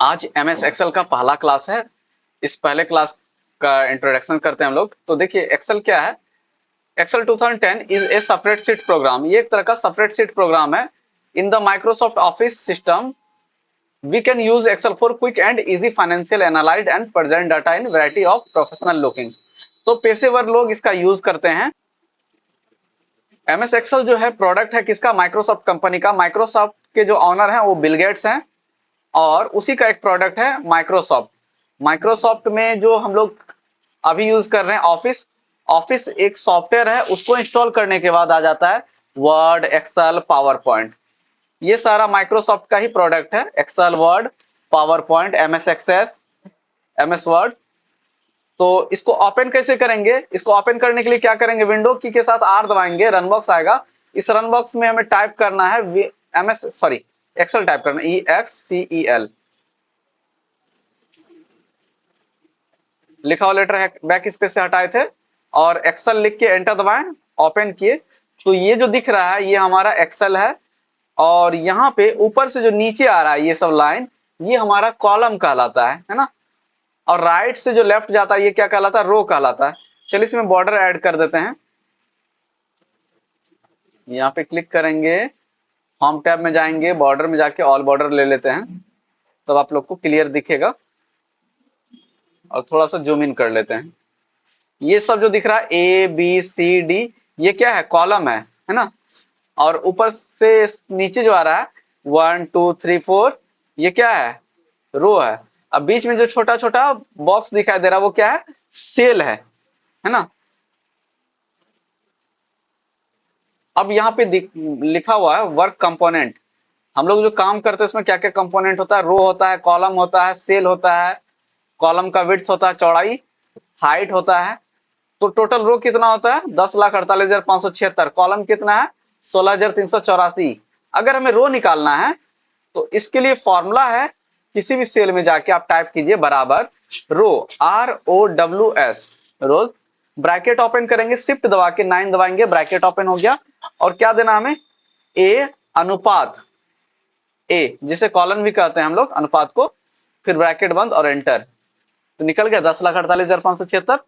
आज MS Excel का पहला क्लास है। इस पहले क्लास का इंट्रोडक्शन करते हैं हम लोग। तो देखिए एक्सेल क्या है। Excel 2010 is a separate sheet program. ये एक तरह का सेपरेट शीट प्रोग्राम है। In the Microsoft Office system we can use Excel for quick and easy financial analyse and present data in variety of professional looking. तो पेशेवर लोग इसका use करते हैं। एमएस एक्सेल जो है प्रोडक्ट है किसका, माइक्रोसॉफ्ट कंपनी का। माइक्रोसॉफ्ट के जो ऑनर हैं वो बिल गेट्स हैं और उसी का एक प्रोडक्ट है माइक्रोसॉफ्ट। माइक्रोसॉफ्ट में जो हम लोग अभी यूज कर रहे हैं ऑफिस, ऑफिस एक सॉफ्टवेयर है, उसको इंस्टॉल करने के बाद आ जाता है वर्ड, एक्सेल, पावर पॉइंट। ये सारा माइक्रोसॉफ्ट का ही प्रोडक्ट है। Excel, Word, PowerPoint, MS Access, MS Word. तो इसको ओपन कैसे करेंगे, इसको ओपन करने के लिए क्या करेंगे, विंडो की के साथ आर दबाएंगे, रन बॉक्स आएगा। इस रन बॉक्स में हमें टाइप करना है एमएस सॉरी एक्सेल टाइप करना है, EXCEL लिखा हुआ लेटर है, बैक स्पेस से हटाए थे और एक्सेल लिख के एंटर दबाएं, ओपन किए। तो ये जो दिख रहा है ये हमारा एक्सेल है और यहाँ पे ऊपर से जो नीचे आ रहा है ये सब लाइन, ये हमारा कॉलम कहलाता है ना। और राइट से जो लेफ्ट जाता है ये क्या कहलाता है, रो कहलाता है। चलिए इसमें बॉर्डर ऐड कर देते हैं। यहाँ पे क्लिक करेंगे, होम टैब में जाएंगे, बॉर्डर में जाके ऑल बॉर्डर ले लेते हैं, तब आप लोग को क्लियर दिखेगा। और थोड़ा सा जूम इन कर लेते हैं। ये सब जो दिख रहा है ABCD ये क्या है, कॉलम है ना। और ऊपर से नीचे जो आ रहा है 1 2 3 4 ये क्या है, रो है। अब बीच में जो छोटा छोटा बॉक्स दिखाई दे रहा है वो क्या है, सेल है ना। अब यहाँ पे लिखा हुआ है वर्क कंपोनेंट। हम लोग जो काम करते हैं उसमें क्या क्या कंपोनेंट होता है, रो होता है, कॉलम होता है, सेल होता है, कॉलम का विड्थ होता है, चौड़ाई, हाइट होता है। तो टोटल रो कितना होता है, 10,48,576। कॉलम कितना है, 16,384। अगर हमें रो निकालना है तो इसके लिए फॉर्मूला है, किसी भी सेल में जाके आप टाइप कीजिए बराबर रो, ROWS, रोज। ब्रैकेट ओपन करेंगे, शिफ्ट दबा के 9 दबाएंगे, ब्रैकेट ओपन हो गया। और क्या देना हमें, ए अनुपात, ए जिसे कॉलन भी कहते हैं हम लोग, अनुपात को, फिर ब्रैकेट बंद और एंटर। तो निकल गया 10,48,576।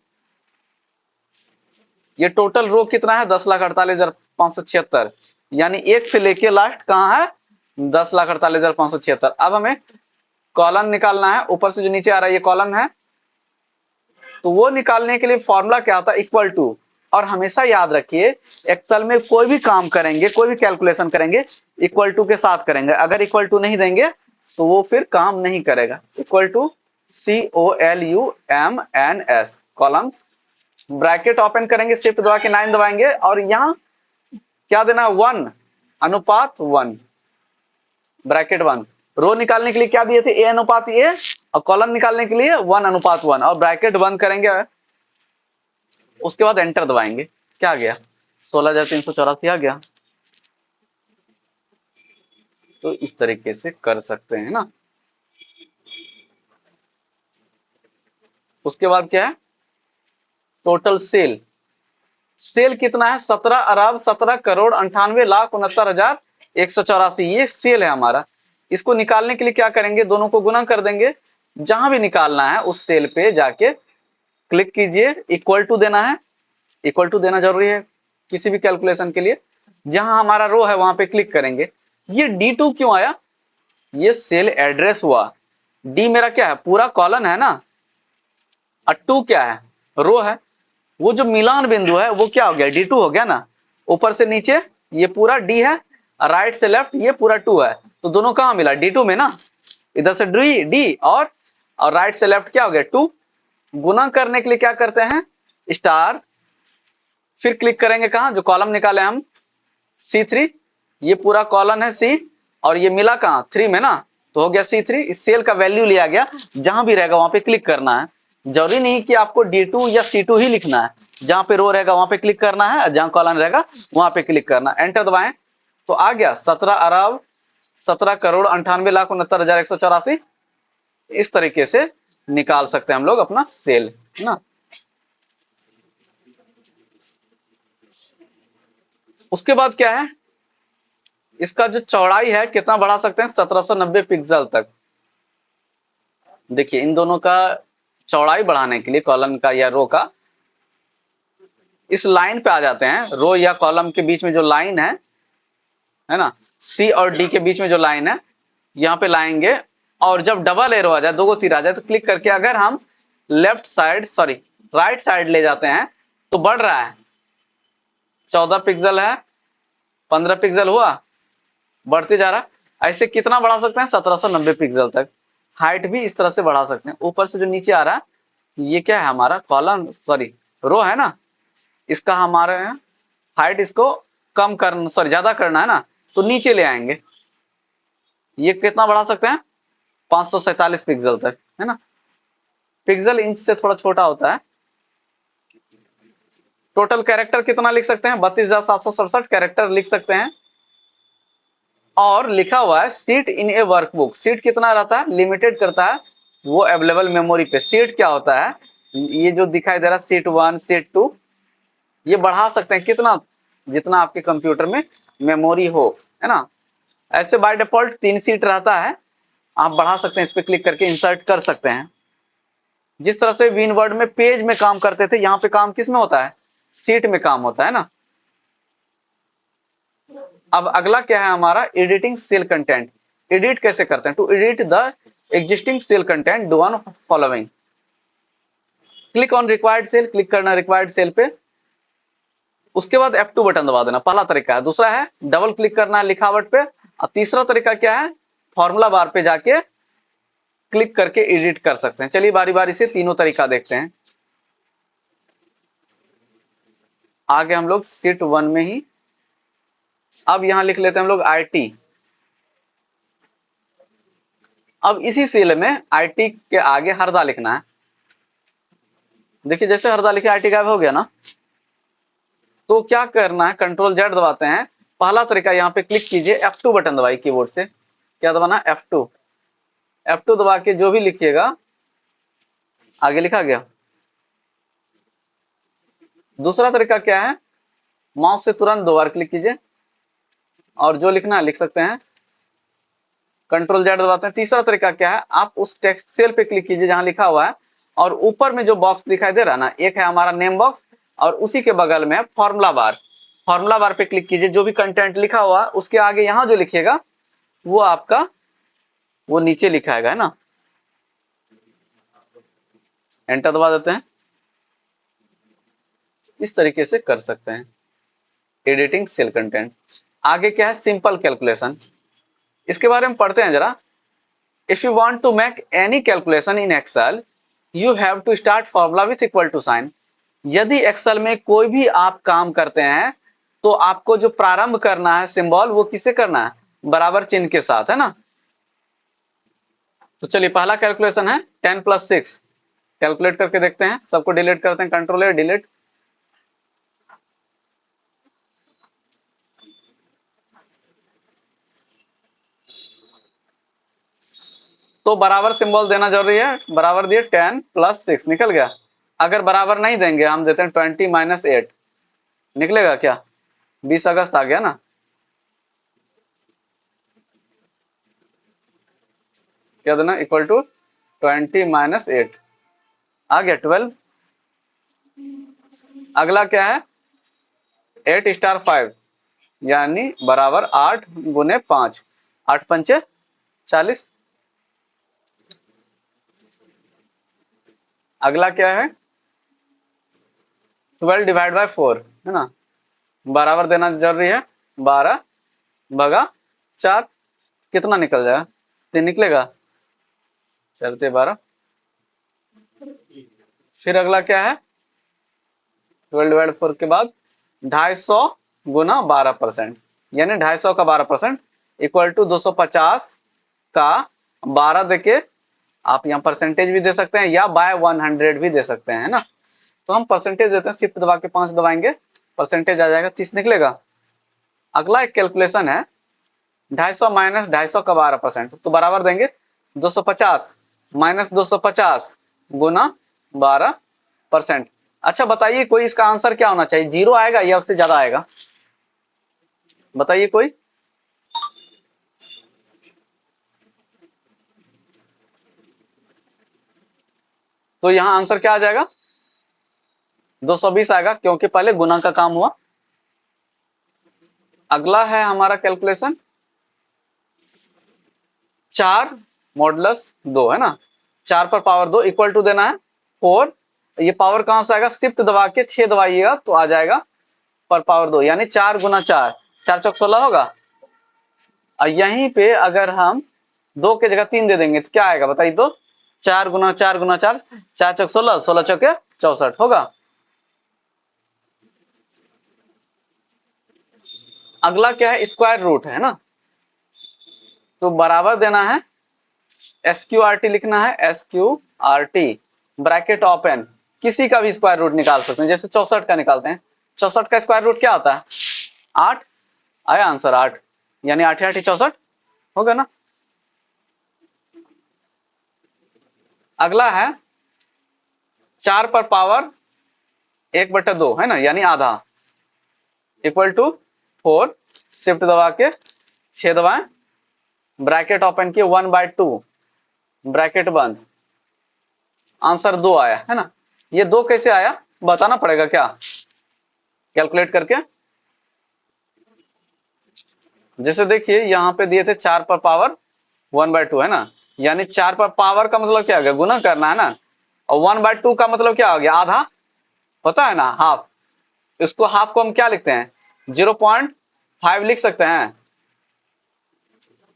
ये टोटल रो कितना है, 10,48,576। यानी एक से लेके लास्ट कहां है, 10,48,576। अब हमें कॉलम निकालना है, ऊपर से जो नीचे आ रहा है ये कॉलम है। तो वो निकालने के लिए फॉर्मूला क्या होता है, इक्वल टू। और हमेशा याद रखिए एक्सेल में कोई भी काम करेंगे, कोई भी कैलकुलेशन करेंगे, इक्वल टू के साथ करेंगे। अगर इक्वल टू नहीं देंगे तो वो फिर काम नहीं करेगा। Equal to COLUMNS, columns. Bracket open करेंगे, शिफ्ट दबा के 9 दबाएंगे और यहां क्या देना, 1 अनुपात 1, ब्रैकेट 1। रो निकालने के लिए क्या दिए थे, A अनुपात A, और कॉलम निकालने के लिए 1 अनुपात 1, और ब्रैकेट बंद करेंगे। उसके बाद एंटर दबाएंगे, क्या आ गया, 16,384 आ गया। तो इस तरीके से कर सकते हैं ना। उसके बाद क्या है, टोटल सेल। सेल कितना है, 17,17,98,69,69,184। ये सेल है हमारा। इसको निकालने के लिए क्या करेंगे, दोनों को गुना कर देंगे। जहां भी निकालना है उस सेल पे जाके क्लिक कीजिए, इक्वल टू देना है। इक्वल टू देना जरूरी है किसी भी कैलकुलेशन के लिए। जहां हमारा रो है वहां पे क्लिक करेंगे। ये D2 क्यों आया, ये सेल एड्रेस हुआ। डी मेरा क्या है, पूरा कॉलन है ना, और 2 क्या है, रो है। वो जो मिलान बिंदु है वो क्या हो गया, D2 हो गया ना। ऊपर से नीचे ये पूरा D है, राइट से लेफ्ट ये पूरा 2 है। तो दोनों कहां मिला, D2 में ना। इधर से D और राइट से लेफ्ट क्या हो गया, 2। गुना करने के लिए क्या करते हैं, स्टार, फिर क्लिक करेंगे कहां, जो कॉलम निकाले हम, C3। ये पूरा कॉलम है C और ये मिला कहां, 3 में ना, तो हो गया C3। इस सेल का वैल्यू लिया गया, जहां भी रहेगा वहां पे क्लिक करना है। जरूरी नहीं कि आपको D2 या C2 ही लिखना है। जहां पे रो रहेगा वहां पे क्लिक करना है, जहां कॉलम रहेगा वहां पे क्लिक करना। एंटर दबाएं तो आ गया 17,17,98,69,184। इस तरीके से निकाल सकते हैं हम लोग अपना सेल, है ना। उसके बाद क्या है, इसका जो चौड़ाई है कितना बढ़ा सकते हैं, 1790 पिक्सल तक। देखिए इन दोनों का चौड़ाई बढ़ाने के लिए कॉलम का या रो का इस लाइन पे आ जाते हैं, रो या कॉलम के बीच में जो लाइन है ना, सी और डी के बीच में जो लाइन है यहाँ पे लाएंगे। और जब डबल एरो आ जाए, दो तीर आ जाए, तो क्लिक करके अगर हम left side sorry right side ले जाते हैं तो बढ़ रहा है, 14 पिक्सल है, 15 पिक्सल हुआ, बढ़ते जा रहा है। ऐसे कितना बढ़ा सकते हैं, 1790 पिक्सल तक। हाइट भी इस तरह से बढ़ा सकते हैं, ऊपर से जो नीचे आ रहा है ये क्या है हमारा कॉलम सॉरी रो है ना, इसका हमारे हाइट इसको कम करना सॉरी ज्यादा करना है ना, तो नीचे ले आएंगे। ये कितना बढ़ा सकते हैं, 547 पिक्सल तक, है ना। पिक्सल इंच से थोड़ा छोटा होता है। टोटल कैरेक्टर कितना लिख सकते हैं, 32,767 कैरेक्टर लिख सकते हैं। और लिखा हुआ है सीट इन ए वर्कबुक। सीट कितना रहता है, लिमिटेड करता है वो अवेलेबल मेमोरी पे। सीट क्या होता है, ये जो दिखाई दे रहा है सीट 1 सीट 2, ये बढ़ा सकते हैं कितना, जितना आपके कंप्यूटर में मेमोरी हो, है ना। ऐसे बाय डिफॉल्ट 3 सीट रहता है, आप बढ़ा सकते हैं, इस पे क्लिक करके इंसर्ट कर सकते हैं। जिस तरह से विनवर्ड में पेज में काम करते थे, यहाँ पे काम किस में होता है, सीट में काम होता है ना। अब अगला क्या है हमारा, एडिटिंग सेल कंटेंट। एडिट कैसे करते हैं, to edit the existing cell content do one following. Click on required cell, click करना रिक्वायर्ड सेल पे, उसके बाद F2 बटन दबा देना, पहला तरीका है। दूसरा है डबल क्लिक करना है लिखावट पे, और तीसरा तरीका क्या है, फॉर्मूला बार पे जाके क्लिक करके एडिट कर सकते हैं। चलिए बारी बारी से तीनों तरीका देखते हैं। आगे हम लोग सीट 1 में ही, अब यहां लिख लेते हैं हम लोग IT। अब इसी सेल में IT के आगे हरदा लिखना है। देखिए जैसे हरदा लिखे IT गायब हो गया ना, तो क्या करना है, कंट्रोल Z दबाते हैं। पहला तरीका यहाँ पे क्लिक कीजिए, F2 बटन दबाइए कीबोर्ड से। क्या दबाना, F2। F2 दबा के जो भी लिखिएगा आगे लिखा गया। दूसरा तरीका क्या है, माउस से तुरंत 2 बार क्लिक कीजिए और जो लिखना है लिख सकते हैं, कंट्रोल Z दबाते हैं। तीसरा तरीका क्या है, आप उस टेक्स्ट सेल पे क्लिक कीजिए जहां लिखा हुआ है, और ऊपर में जो बॉक्स दिखाई दे रहा है ना, एक है हमारा नेम बॉक्स और उसी के बगल में फॉर्मूला बार। फॉर्मूला बार पे क्लिक कीजिए, जो भी कंटेंट लिखा हुआ है उसके आगे यहाँ जो लिखिएगा वो आपका वो नीचे लिखाएगा, है ना। एंटर दबा देते हैं। इस तरीके से कर सकते हैं एडिटिंग सेल कंटेंट। आगे क्या है, सिंपल कैलकुलेशन, इसके बारे में पढ़ते हैं जरा। If you want to make any calculation in Excel you have to start formula with equal to sign. यदि एक्सेल में कोई भी आप काम करते हैं तो आपको जो प्रारंभ करना है सिंबल, वो किसे करना है, बराबर चिन्ह के साथ, है ना। तो चलिए पहला कैलकुलेशन है 10 + 6। कैलकुलेट करके देखते हैं, सबको डिलीट करते हैं, कंट्रोल डिलीट। तो बराबर सिंबल देना जरूरी है, बराबर दिए 10 + 6 निकल गया। अगर बराबर नहीं देंगे, हम देते हैं 20 - 8, निकलेगा क्या, 20 अगस्त आ गया ना। क्या देना, इक्वल टू 20 - 8 आ गया 12। अगला क्या है, 8 * 5 यानी बराबर 8 × 5, 8 × 5 = 40। अगला क्या है, 12 ÷ 4, है ना, बराबर देना जरूरी है। 12 / 4 कितना निकल जाएगा, 3 निकलेगा, चलते 12। फिर अगला क्या है, 12 / 4 के बाद 250 × 12%, यानी 250 का 12% इक्वल टू 250 का 12 देके आप यहाँ परसेंटेज भी दे सकते हैं या बाय 100 भी दे सकते हैं, है ना। तो हम परसेंटेज देते हैं, शिफ्ट दबा के 5 दबाएंगे, परसेंटेज आ जाएगा 30 निकलेगा। अगला एक कैलकुलेशन है 250 - 250 का 12%, तो बराबर देंगे 250 - 250 × 12%। अच्छा बताइए कोई इसका आंसर क्या होना चाहिए, 0 आएगा या उससे ज्यादा आएगा, बताइए कोई। तो यहाँ आंसर क्या आ जाएगा? 220 आएगा, क्योंकि पहले गुना का काम हुआ। अगला है हमारा कैलकुलेशन 4 मॉडुलस 2 है ना, 4 पर पावर 2 इक्वल टू देना है 4। ये पावर कहां से आएगा? शिफ्ट दबा के 6 दबाइएगा तो आ जाएगा पर पावर 2, यानी 4 गुना 4, 4 चौक 16 होगा। और यहीं पे अगर हम 2 के जगह 3 दे देंगे तो क्या आएगा बताइए? तो 4 गुना 4 गुना 4, 4 चौक 16, 16 चौके 64 होगा। अगला क्या है? स्क्वायर रूट है ना, तो बराबर देना है SQRT लिखना है, SQRT ब्रैकेट ओपन। किसी का भी स्क्वायर रूट निकाल सकते हैं, जैसे 64 का निकालते हैं। 64 का स्क्वायर रूट क्या होता है? 8। आया आंसर 8, यानी 8 8 64 होगा ना। अगला है 4 पर पावर 1/2 है ना, यानी आधा, इक्वल टू 4, शिफ्ट दबा के 6 दबाएं, ब्रैकेट ओपन किए 1/2, ब्रैकेट बंद। आंसर 2 आया है ना। ये 2 कैसे आया बताना पड़ेगा क्या, कैलकुलेट करके। जैसे देखिए यहाँ पे दिए थे 4 पर पावर 1/2 है ना, यानी 4 पर पावर का मतलब क्या हो गया? गुना करना है ना। और 1/2 का मतलब क्या हो गया? आधा, पता है ना, हाफ। इसको हाफ को हम क्या लिखते हैं? 0.5 लिख सकते हैं।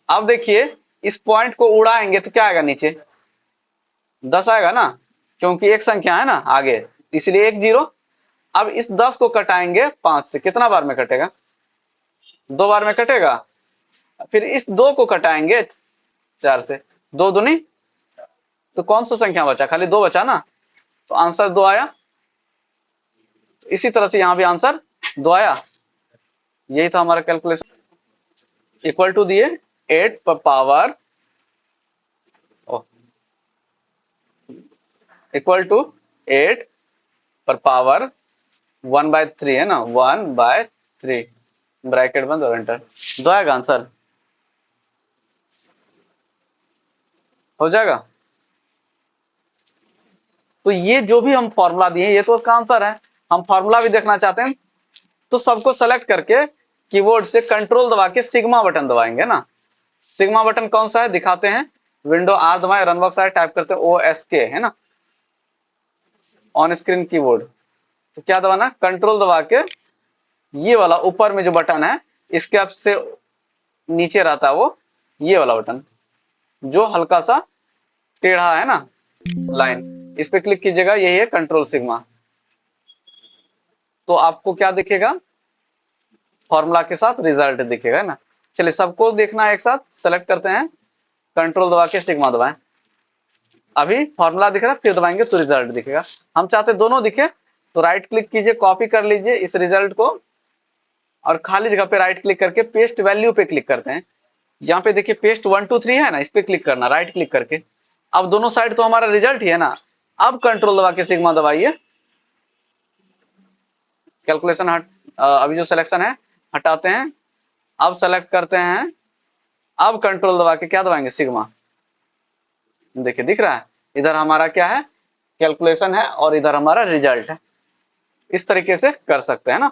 अब देखिए इस पॉइंट को उड़ाएंगे तो क्या आएगा? नीचे 10 आएगा ना, क्योंकि एक संख्या है ना आगे, इसलिए 1 0। अब इस 10 को कटाएंगे 5 से, कितना बार में कटेगा? 2 बार में कटेगा। फिर इस 2 को कटाएंगे 4 से, 2 दूनी, तो कौन सा संख्या बचा? खाली 2 बचा ना, तो आंसर 2 आया। तो इसी तरह से यहां भी आंसर 2 आया। यही था हमारा कैलकुलेशन। इक्वल टू दिए 8 पर पावर, इक्वल टू 8 पर पावर 1/3 है ना, 1/3, ब्रैकेट बंद और एंटर। 2 आएगा आंसर, हो जाएगा। तो ये जो भी हम फॉर्मूला दिए ये तो उसका आंसर है। हम फॉर्मूला भी देखना चाहते हैं तो सबको सेलेक्ट करके कीबोर्ड से कंट्रोल दबा के सिग्मा बटन दबाएंगे ना। सिग्मा बटन कौन सा है दिखाते हैं, विंडो आर दबाएं, रन बॉक्स आए, टाइप करते हैं OSK है ना, ऑन स्क्रीन कीबोर्ड। तो क्या दबाना? कंट्रोल दबा के ये वाला ऊपर में जो बटन है इसके अब से नीचे रहता है वो, ये वाला बटन जो हल्का सा टेढ़ा है ना लाइन, इस पे क्लिक कीजिएगा, यही है कंट्रोल सिग्मा। तो आपको क्या दिखेगा? फॉर्मूला के साथ रिजल्ट दिखेगा ना। चलिए सबको देखना है एक साथ, सेलेक्ट करते हैं, कंट्रोल दबा के सिग्मा दबाएं। अभी फॉर्मूला दिख रहा है, फिर दबाएंगे तो रिजल्ट दिखेगा। हम चाहते दोनों दिखे तो राइट क्लिक कीजिए, कॉपी कर लीजिए इस रिजल्ट को, और खाली जगह पे राइट क्लिक करके पेस्ट वैल्यू पे क्लिक करते हैं। यहाँ पे देखिए पेस्ट 1 2 3 है ना, इस पे क्लिक करना राइट क्लिक करके। अब दोनों साइड तो हमारा रिजल्ट ही है ना। अब कंट्रोल दबा के सिग्मा दबाइए, कैलकुलेशन अभी जो सिलेक्शन है हटाते हैं, अब सेलेक्ट करते हैं, अब कंट्रोल दबा के क्या दबाएंगे? सिग्मा। देखिए दिख रहा है, इधर हमारा क्या है? कैलकुलेशन है और इधर हमारा रिजल्ट है। इस तरीके से कर सकते हैं ना।